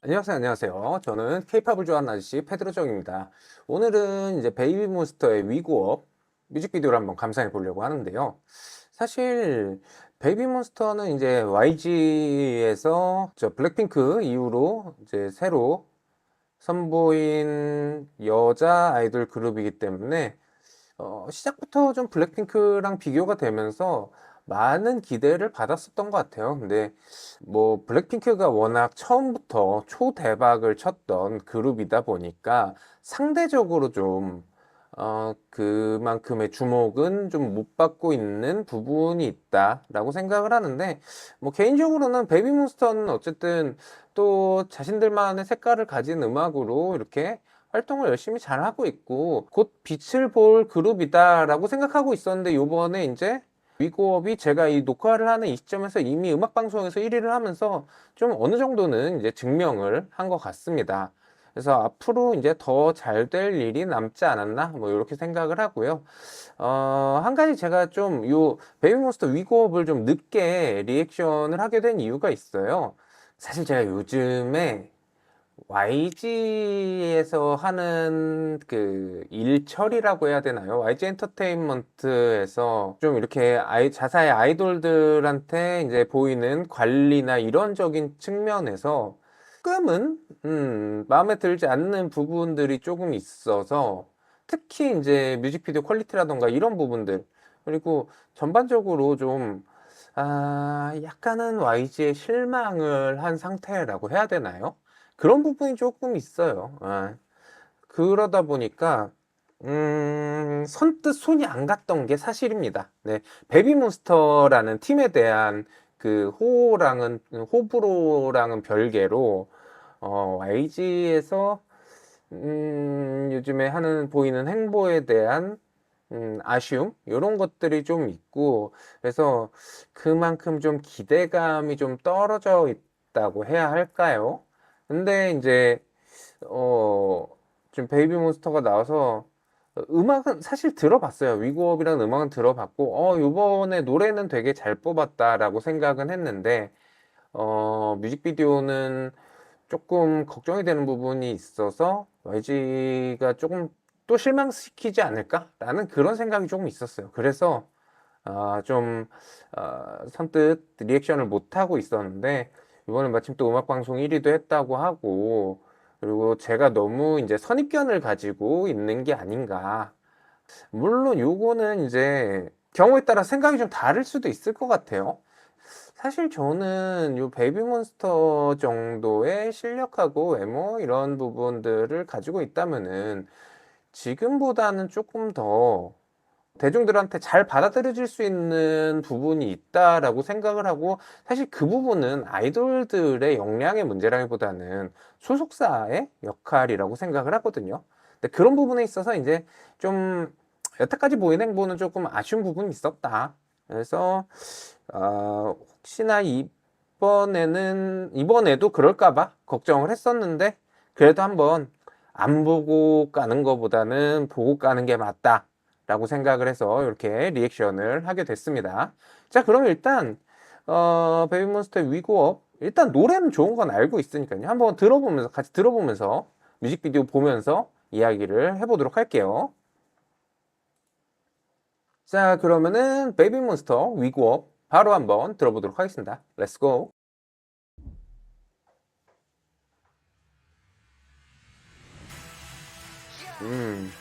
안녕하세요. 저는 케이팝을 좋아하는 아저씨 페드로정입니다. 오늘은 이제 베이비몬스터의 위고업 뮤직비디오를 한번 감상해 보려고 하는데요. 사실 베이비몬스터는 이제 YG에서 저 블랙핑크 이후로 이제 새로 선보인 여자 아이돌 그룹이기 때문에 시작부터 좀 블랙핑크랑 비교가 되면서 많은 기대를 받았었던 것 같아요. 근데 뭐 블랙핑크가 워낙 처음부터 초대박을 쳤던 그룹이다 보니까 상대적으로 좀 그만큼의 주목은 좀 못 받고 있는 부분이 있다라고 생각을 하는데, 뭐 개인적으로는 베이비몬스터는 어쨌든 또 자신들만의 색깔을 가진 음악으로 이렇게 활동을 열심히 잘 하고 있고 곧 빛을 볼 그룹이다라고 생각하고 있었는데, 요번에 이제 위고업이 제가 이 녹화를 하는 이 시점에서 이미 음악방송에서 1위를 하면서 좀 어느 정도는 이제 증명을 한 것 같습니다. 그래서 앞으로 이제 더 잘 될 일이 남지 않았나 뭐 이렇게 생각을 하고요. 한 가지 제가 좀 요 베이비몬스터 위고업을 좀 늦게 리액션을 하게 된 이유가 있어요. 사실 제가 요즘에 YG에서 하는 그 일처리라고 해야 되나요? YG 엔터테인먼트에서 좀 이렇게 자사의 아이돌들한테 이제 보이는 관리나 이런적인 측면에서 조금은 마음에 들지 않는 부분들이 조금 있어서, 특히 이제 뮤직비디오 퀄리티라던가 이런 부분들, 그리고 전반적으로 좀 약간은 YG에 실망을 한 상태라고 해야 되나요? 그런 부분이 조금 있어요. 그러다 보니까 선뜻 손이 안 갔던 게 사실입니다. 네, 베비몬스터라는 팀에 대한 그 호불호랑은 별개로 YG에서 요즘에 보이는 행보에 대한 아쉬움 이런 것들이 좀 있고, 그래서 그만큼 좀 기대감이 좀 떨어져 있다고 해야 할까요? 근데 이제 어, 지금 베이비몬스터가 나와서 음악은 사실 들어봤어요. 위고업이라는 음악은 들어봤고, 요번에 노래는 되게 잘 뽑았다라고 생각은 했는데, 뮤직비디오는 조금 걱정이 되는 부분이 있어서 YG가 조금 또 실망시키지 않을까라는 그런 생각이 조금 있었어요. 그래서 좀 선뜻 리액션을 못 하고 있었는데, 이번에 마침 또 음악방송 1위도 했다고 하고, 그리고 제가 너무 이제 선입견을 가지고 있는 게 아닌가. 물론 요거는 이제 경우에 따라 생각이 좀 다를 수도 있을 것 같아요. 사실 저는 요 베이비몬스터 정도의 실력하고 외모 이런 부분들을 가지고 있다면은 지금보다는 조금 더 대중들한테 잘 받아들여질 수 있는 부분이 있다라고 생각을 하고, 사실 그 부분은 아이돌들의 역량의 문제라기보다는 소속사의 역할이라고 생각을 하거든요. 근데 그런 부분에 있어서 이제 좀 여태까지 보인 행보는 조금 아쉬운 부분이 있었다. 그래서 혹시나 이번에도 그럴까봐 걱정을 했었는데, 그래도 한번 안 보고 까는 것보다는 보고 까는 게 맞다 라고 생각을 해서 이렇게 리액션을 하게 됐습니다. 자, 그럼 일단 베이비몬스터의 위고업, 일단 노래는 좋은 건 알고 있으니까요. 한번 같이 들어보면서 뮤직비디오 보면서 이야기를 해보도록 할게요. 자, 그러면은 베이비몬스터 위고업 바로 한번 들어보도록 하겠습니다. Let's go. 음,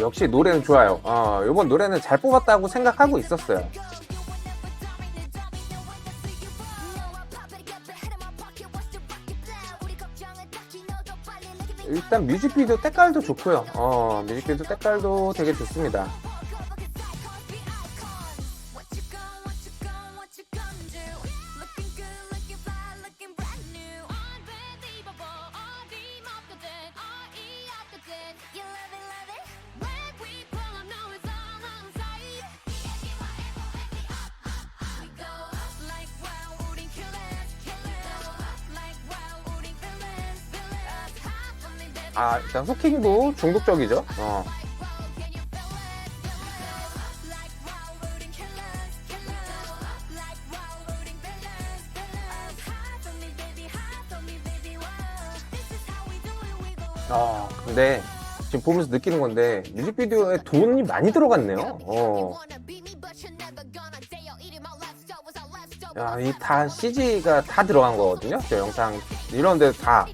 역시 노래는 좋아요. 이번 노래는 잘 뽑았다고 생각하고 있었어요. 일단 뮤직비디오 때깔도 좋고요. 뮤직비디오 때깔도 되게 좋습니다. 일단 후킹도 중독적이죠. 근데 지금 보면서 느끼는 건데 뮤직비디오에 돈이 많이 들어갔네요. 야, 이 다 CG가 다 들어간 거거든요. 저 영상 이런 데 다.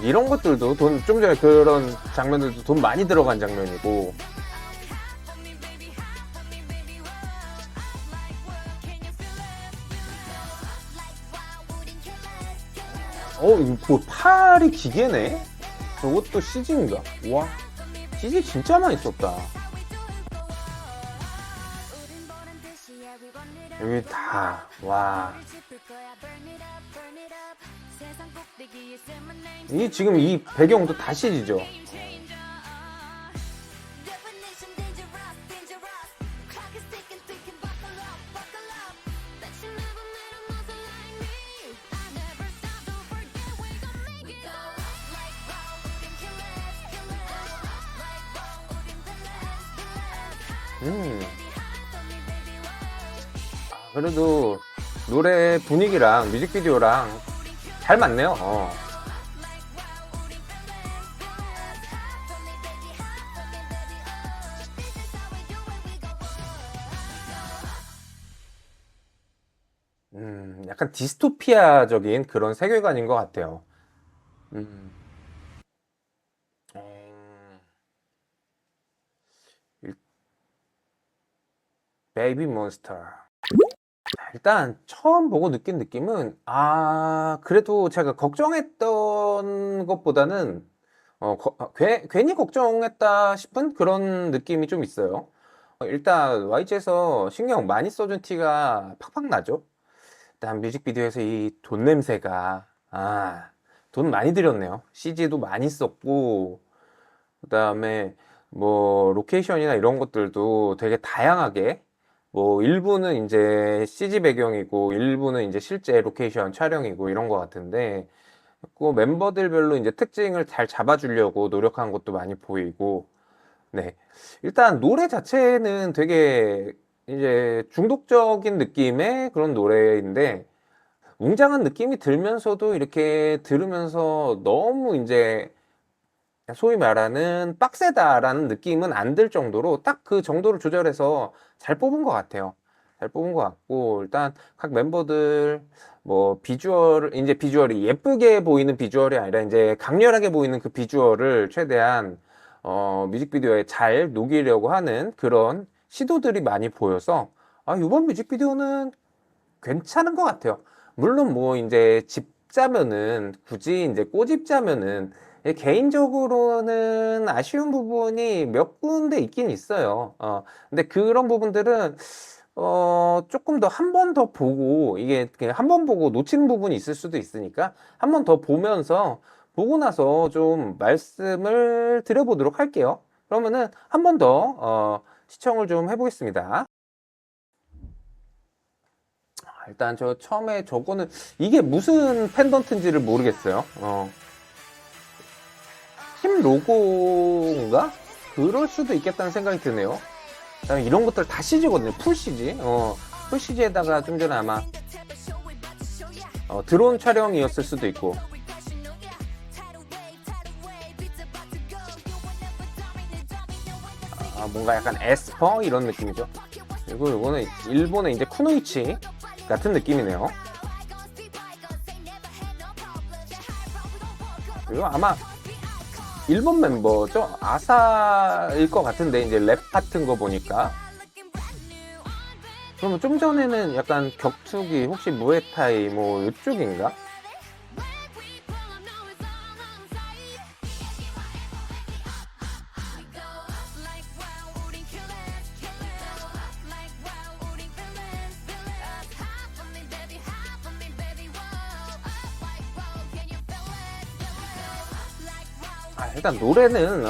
이런 것들도 좀 전에 그런 장면들도 돈 많이 들어간 장면이고. 이거 팔이 기계네? 저것도 CG인가? 와, CG 진짜 많이 썼다. 여기 다, 와. 이 지금 이 배경도 다 CG죠. 그래도 노래 분위기랑 뮤직비디오랑 잘 맞네요. 약간 디스토피아적인 그런 세계관인 것 같아요. 음. 베이비 몬스터. 일단 처음 보고 느낀 느낌은 그래도 제가 걱정했던 것보다는 괜히 걱정했다 싶은 그런 느낌이 좀 있어요. 일단 YG에서 신경 많이 써준 티가 팍팍 나죠. 일단 뮤직비디오에서 이 돈 냄새가 돈 많이 들였네요. CG도 많이 썼고, 그다음에 뭐 로케이션이나 이런 것들도 되게 다양하게, 뭐 일부는 이제 CG 배경이고 일부는 이제 실제 로케이션 촬영이고 이런 것 같은데, 그 멤버들별로 이제 특징을 잘 잡아주려고 노력한 것도 많이 보이고. 네, 일단 노래 자체는 되게 이제 중독적인 느낌의 그런 노래인데, 웅장한 느낌이 들면서도 이렇게 들으면서 너무 이제 소위 말하는 빡세다라는 느낌은 안 들 정도로 딱 그 정도를 조절해서 잘 뽑은 것 같아요. 잘 뽑은 것 같고, 일단 각 멤버들 뭐 이제 비주얼이 예쁘게 보이는 비주얼이 아니라 이제 강렬하게 보이는 그 비주얼을 최대한 뮤직비디오에 잘 녹이려고 하는 그런 시도들이 많이 보여서 이번 뮤직비디오는 괜찮은 것 같아요. 물론 뭐 이제 집자면은 굳이 이제 꼬집자면은 개인적으로는 아쉬운 부분이 몇 군데 있긴 있어요. 근데 그런 부분들은 조금 더 한 번 더 보고, 이게 한 번 보고 놓치는 부분이 있을 수도 있으니까 한 번 더 보면서 보고 나서 좀 말씀을 드려보도록 할게요. 그러면은 한 번 더 시청을 좀 해보겠습니다. 일단 저 처음에 저거는 이게 무슨 펜던트인지를 모르겠어요. 팀 로고인가? 그럴 수도 있겠다는 생각이 드네요. 이런 것들 다 CG거든요. 풀 CG. 풀 CG에다가 좀 전에 아마 드론 촬영이었을 수도 있고. 뭔가 약간 에스퍼 이런 느낌이죠. 그리고 이거는 일본의 이제 쿠노이치 같은 느낌이네요. 그리고 아마 일본 멤버죠. 아사일 것 같은데, 이제 랩 같은 거 보니까. 그러면 좀 전에는 약간 격투기, 혹시 무에타이 뭐 이쪽인가? 일단 노래는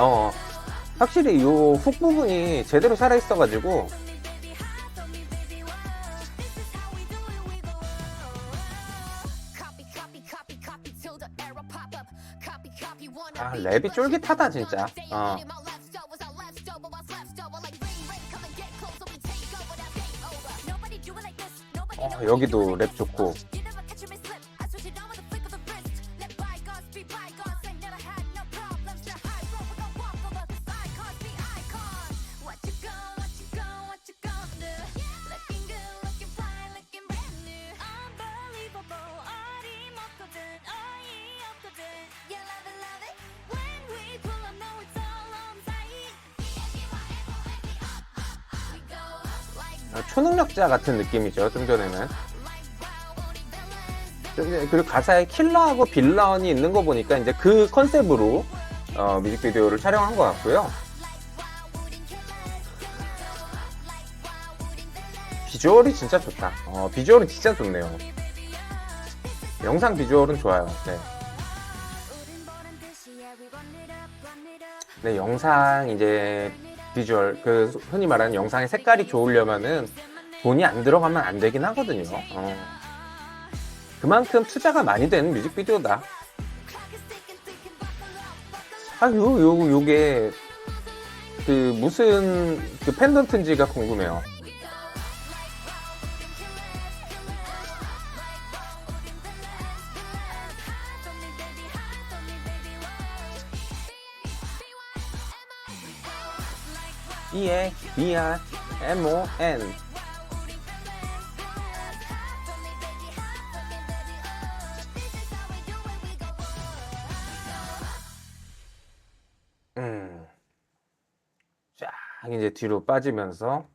확실히 요 훅 부분이 제대로 살아있어가지고 랩이 쫄깃하다 진짜. 여기도 랩 좋고. 초능력자 같은 느낌이죠, 좀 전에는. 그리고 가사에 킬러하고 빌런이 있는 거 보니까 이제 그 컨셉으로 뮤직비디오를 촬영한 것 같고요. 비주얼이 진짜 좋다. 비주얼은 진짜 좋네요. 영상 비주얼은 좋아요. 네. 네, 영상 이제 비주얼, 흔히 말하는 영상의 색깔이 좋으려면은 돈이 안 들어가면 안 되긴 하거든요. 그만큼 투자가 많이 되는 뮤직비디오다. 요게 무슨 펜던트인지가 궁금해요. EABRMON. 쫙 이제 뒤로 빠지면서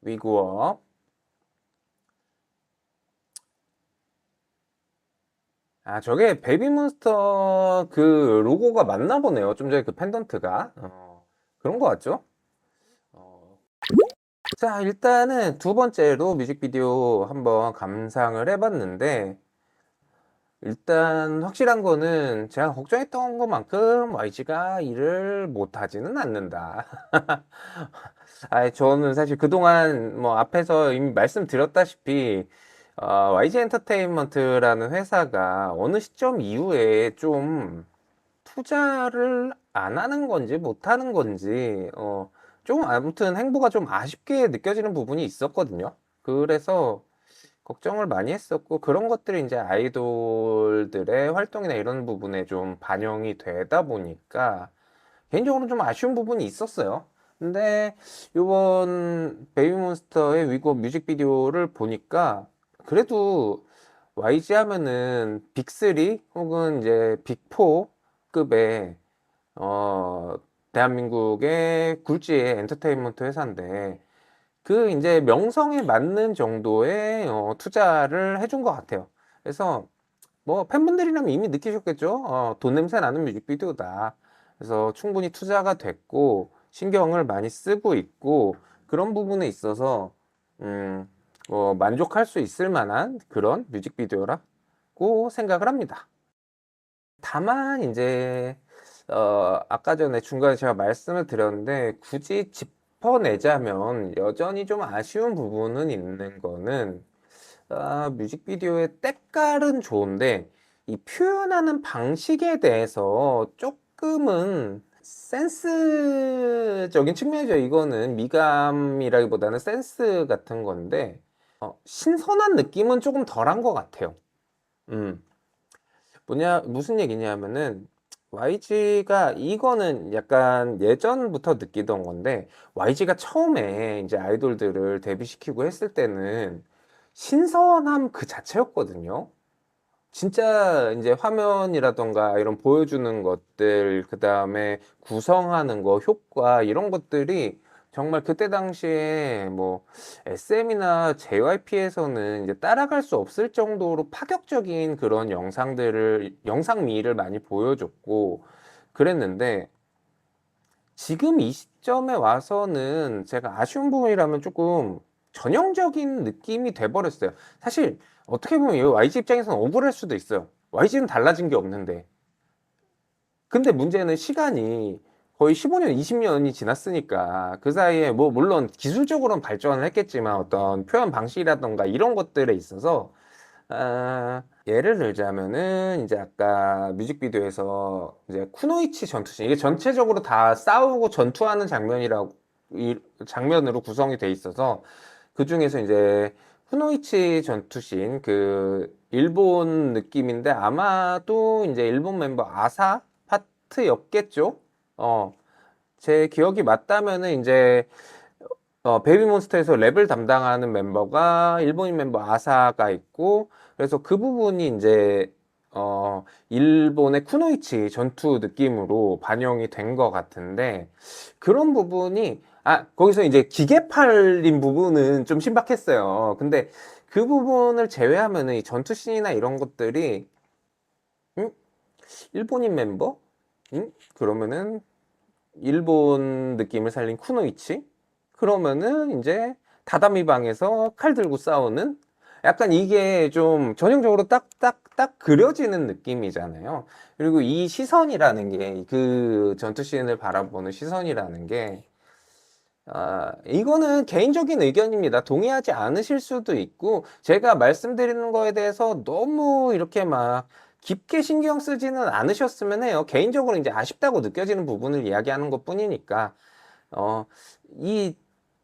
위고업. 저게 베이비몬스터 그 로고가 맞나 보네요. 좀 전에 그 펜던트가. 그런 것 같죠? 자, 일단은 두 번째로 뮤직비디오 한번 감상을 해봤는데, 일단 확실한 거는 제가 걱정했던 것만큼 YG가 일을 못하지는 않는다. 저는 사실 그동안 뭐 앞에서 이미 말씀드렸다시피 YG 엔터테인먼트라는 회사가 어느 시점 이후에 좀 투자를 안 하는 건지 못 하는 건지 좀 아무튼 행보가 좀 아쉽게 느껴지는 부분이 있었거든요. 그래서 걱정을 많이 했었고, 그런 것들이 이제 아이돌들의 활동이나 이런 부분에 좀 반영이 되다 보니까 개인적으로 좀 아쉬운 부분이 있었어요. 근데 이번 베이비몬스터의 위고 뮤직비디오를 보니까 그래도 YG 하면은 빅3 혹은 이제 빅4급의 대한민국의 굴지의 엔터테인먼트 회사인데 이제 명성에 맞는 정도의 투자를 해준 것 같아요. 그래서 뭐 팬분들이라면 이미 느끼셨겠죠? 돈 냄새 나는 뮤직비디오다. 그래서 충분히 투자가 됐고 신경을 많이 쓰고 있고 그런 부분에 있어서 만족할 수 있을 만한 그런 뮤직비디오라고 생각을 합니다. 다만 이제 아까 전에 중간에 제가 말씀을 드렸는데 굳이 짚어내자면 여전히 좀 아쉬운 부분은 있는 거는 뮤직비디오의 때깔은 좋은데 이 표현하는 방식에 대해서 조금은 센스적인 측면이죠. 이거는 미감이라기보다는 센스 같은 건데 신선한 느낌은 조금 덜한 것 같아요. 무슨 얘기냐면은 YG가 이거는 약간 예전부터 느끼던 건데 YG가 처음에 이제 아이돌들을 데뷔시키고 했을 때는 신선함 그 자체였거든요. 진짜 이제 화면이라던가 이런 보여주는 것들, 그 다음에 구성하는 거, 효과, 이런 것들이 정말 그때 당시에 뭐 SM이나 JYP에서는 이제 따라갈 수 없을 정도로 파격적인 그런 영상미를 많이 보여줬고 그랬는데 지금 이 시점에 와서는 제가 아쉬운 부분이라면 조금 전형적인 느낌이 돼버렸어요. 사실 어떻게 보면 이 YG 입장에서는 억울할 수도 있어요. YG는 달라진 게 없는데 근데 문제는 시간이 거의 15년, 20년이 지났으니까 그 사이에 뭐 물론 기술적으로는 발전을 했겠지만 어떤 표현 방식이라던가 이런 것들에 있어서 예를 들자면은 이제 아까 뮤직비디오에서 이제 쿠노이치 전투씬 이게 전체적으로 다 싸우고 전투하는 장면이라고 이 장면으로 구성이 돼 있어서 그 중에서 이제 쿠노이치 전투씬 그 일본 느낌인데 아마도 이제 일본 멤버 아사 파트였겠죠? 어, 제 기억이 맞다면은 이제 베이비몬스터에서 랩을 담당하는 멤버가 일본인 멤버 아사가 있고 그래서 그 부분이 이제 일본의 쿠노이치 전투 느낌으로 반영이 된 것 같은데 그런 부분이 거기서 이제 기계팔인 부분은 좀 신박했어요. 근데 그 부분을 제외하면은 이 전투씬이나 이런 것들이 음? 일본인 멤버? 그러면은 일본 느낌을 살린 쿠노이치? 그러면은 이제 다다미 방에서 칼 들고 싸우는 약간 이게 좀 전형적으로 딱 그려지는 느낌이잖아요. 그리고 이 시선이라는 게 그 전투 씬을 바라보는 시선이라는 게 이거는 개인적인 의견입니다. 동의하지 않으실 수도 있고, 제가 말씀드리는 거에 대해서 너무 이렇게 막 깊게 신경 쓰지는 않으셨으면 해요. 개인적으로 이제 아쉽다고 느껴지는 부분을 이야기하는 것 뿐이니까, 어, 이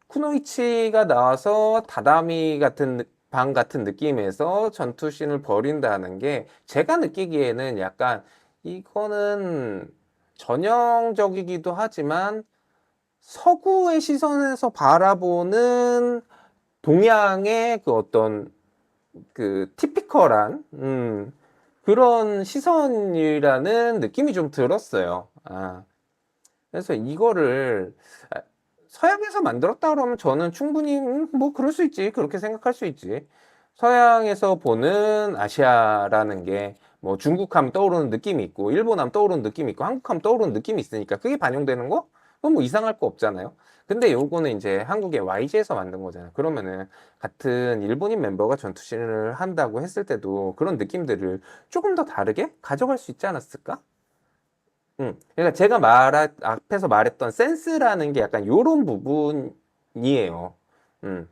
쿠노이치가 나와서 다다미 같은 방 같은 느낌에서 전투씬을 벌인다는 게 제가 느끼기에는 약간 이거는 전형적이기도 하지만 서구의 시선에서 바라보는 동양의 그 어떤 그 티피컬한 그런 시선이라는 느낌이 좀 들었어요. 그래서 이거를 서양에서 만들었다 그러면 저는 충분히 뭐 그럴 수 있지. 그렇게 생각할 수 있지. 서양에서 보는 아시아라는 게 뭐 중국 하면 떠오르는 느낌이 있고 일본 하면 떠오르는 느낌이 있고 한국 하면 떠오르는 느낌이 있으니까 그게 반영되는 거? 그건 뭐 이상할 거 없잖아요. 근데 요거는 이제 한국의 YG에서 만든 거잖아요. 그러면은 같은 일본인 멤버가 전투씬을 한다고 했을 때도 그런 느낌들을 조금 더 다르게 가져갈 수 있지 않았을까? 그러니까 제가 앞에서 말했던 센스라는 게 약간 요런 부분이에요. 음,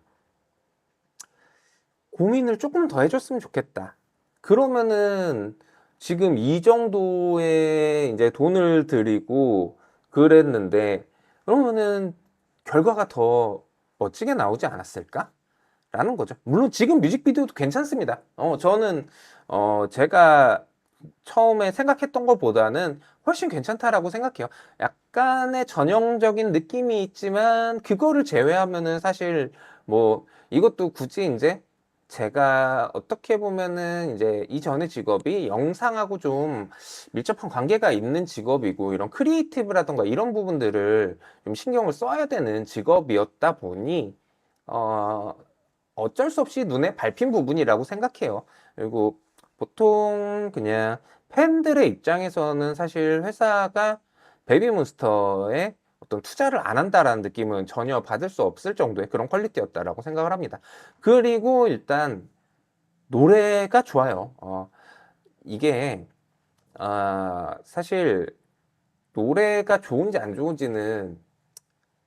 고민을 조금 더 해줬으면 좋겠다. 그러면은 지금 이 정도의 이제 돈을 들이고 그랬는데 그러면은 결과가 더 멋지게 나오지 않았을까? 라는 거죠. 물론 지금 뮤직비디오도 괜찮습니다. 저는 제가 처음에 생각했던 것보다는 훨씬 괜찮다라고 생각해요. 약간의 전형적인 느낌이 있지만 그거를 제외하면은 사실 뭐 이것도 굳이 이제 제가 어떻게 보면은 이제 이전의 직업이 영상하고 좀 밀접한 관계가 있는 직업이고 이런 크리에이티브라던가 이런 부분들을 좀 신경을 써야 되는 직업이었다 보니 어, 어쩔 수 없이 눈에 밟힌 부분이라고 생각해요. 그리고 보통 그냥 팬들의 입장에서는 사실 회사가 베이비몬스터에 어떤 투자를 안 한다라는 느낌은 전혀 받을 수 없을 정도의 그런 퀄리티였다라고 생각을 합니다. 그리고 일단 노래가 좋아요. 이게 사실 노래가 좋은지 안 좋은지는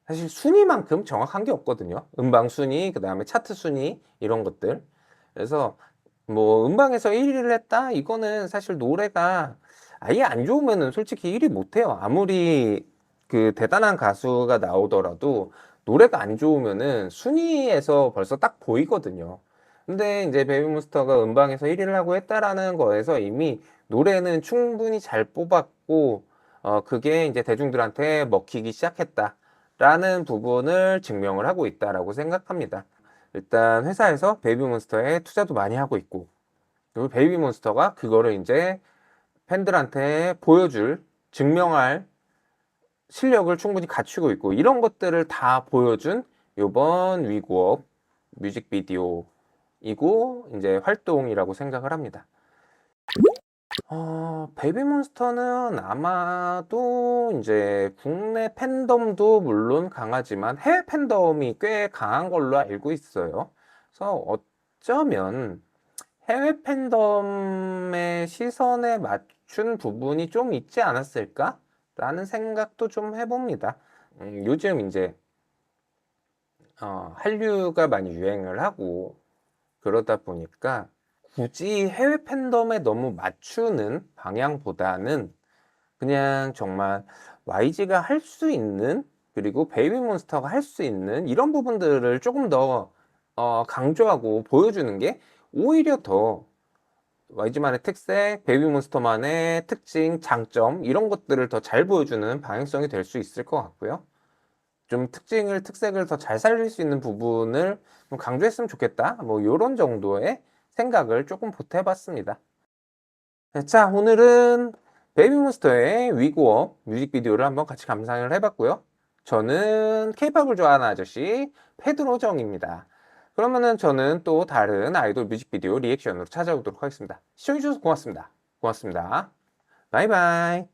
사실 순위만큼 정확한 게 없거든요. 음방 순위, 그 다음에 차트 순위, 이런 것들. 그래서 뭐 음방에서 1위를 했다? 이거는 사실 노래가 아예 안 좋으면은 솔직히 1위 못 해요. 아무리 그 대단한 가수가 나오더라도 노래가 안 좋으면은 순위에서 벌써 딱 보이거든요. 근데 이제 베이비몬스터가 음방에서 1위를 하고 했다라는 거에서 이미 노래는 충분히 잘 뽑았고, 그게 이제 대중들한테 먹히기 시작했다. 라는 부분을 증명을 하고 있다라고 생각합니다. 일단 회사에서 베이비몬스터에 투자도 많이 하고 있고, 그리고 베이비몬스터가 그거를 이제 팬들한테 보여줄, 증명할 실력을 충분히 갖추고 있고, 이런 것들을 다 보여준 요번 위고업 뮤직비디오이고, 이제 활동이라고 생각을 합니다. 베이비몬스터는 아마도 이제 국내 팬덤도 물론 강하지만 해외 팬덤이 꽤 강한 걸로 알고 있어요. 그래서 어쩌면 해외 팬덤의 시선에 맞춘 부분이 좀 있지 않았을까? 라는 생각도 좀 해봅니다. 요즘 이제 한류가 많이 유행을 하고 그러다 보니까 굳이 해외 팬덤에 너무 맞추는 방향보다는 그냥 정말 YG가 할 수 있는, 그리고 베이비몬스터가 할 수 있는 이런 부분들을 조금 더 강조하고 보여주는 게 오히려 더 YG만의 특색, 베이비몬스터만의 특징, 장점 이런 것들을 더 잘 보여주는 방향성이 될 수 있을 것 같고요. 좀 특색을 더 잘 살릴 수 있는 부분을 좀 강조했으면 좋겠다. 뭐 요런 정도의 생각을 조금 보태봤습니다. 네, 자, 오늘은 베이비몬스터의 위고업 뮤직비디오를 한번 같이 감상을 해봤고요. 저는 케이팝을 좋아하는 아저씨 페드로 정입니다. 그러면은 저는 또 다른 아이돌 뮤직비디오 리액션으로 찾아오도록 하겠습니다. 시청해주셔서 고맙습니다. 고맙습니다. 바이바이.